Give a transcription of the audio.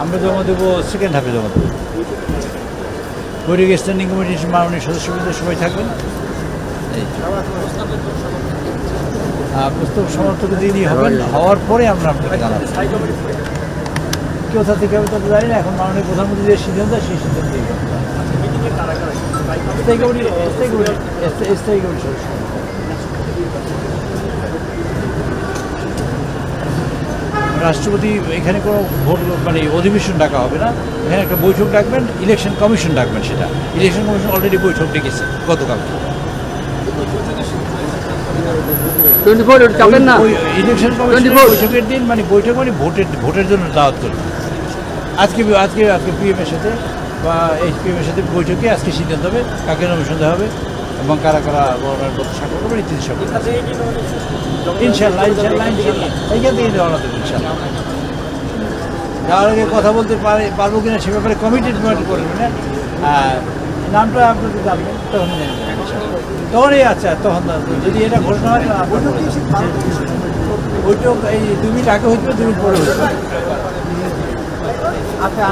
আমরা জমা দেবো সেকেন্ড হাফে জমা দেবো। বৈঠক স্ট্যান্ডিং কমিটির মাননীয় সদস্যবৃন্দ সবাই থাকবেন। এই প্রস্তাব সমর্থক দিনই হবেন, হওয়ার পরে আমরা আপনাকে জানাবো। কোথা থেকে হবে তত জানি না, এখন মাননীয় প্রধানমন্ত্রী যে সিদ্ধান্ত সেই সিদ্ধান্তই স্থায়ী কমিটি সদস্য। রাষ্ট্রপতি এখানে কোনো ভোট মানে অধিবেশন ডাকা হবে না, এখানে একটা বৈঠক ডাকবেন, ইলেকশন কমিশন ডাকবেন। সেটা ইলেকশন কমিশন অলরেডি বৈঠক ডেকেছে গতকালকে। ইলেকশন কমিশন বৈঠকের দিন মানে বৈঠক মানে ভোটের জন্য দাওয়াত করবে। আজকে পিএমের সাথে বা এইচপিএমের সাথে বৈঠকে আজকে সিদ্ধান্ত হবে কাকে নমিনেশন দেওয়া হবে এবং কারা কারা গভর্নমেন্ট পত্র স্বাক্ষর করবেন ইত্যাদি সব। ইনশাল্লাহ এইখান থেকে রওনা দেবো ইনশাল্লাহ। যাওয়ার আগে কথা বলতে পারবো কিনা সে ব্যাপারে কমিটেড করবেন না। নামটা আপনাদের জানবেন তখনই জানবেন তখনই। আচ্ছা তখন যদি এটা ঘোষণা হয় বৈঠক এই 2 মিনিট আগে হইতে 2 মিনিট পরে হইতে। আচ্ছা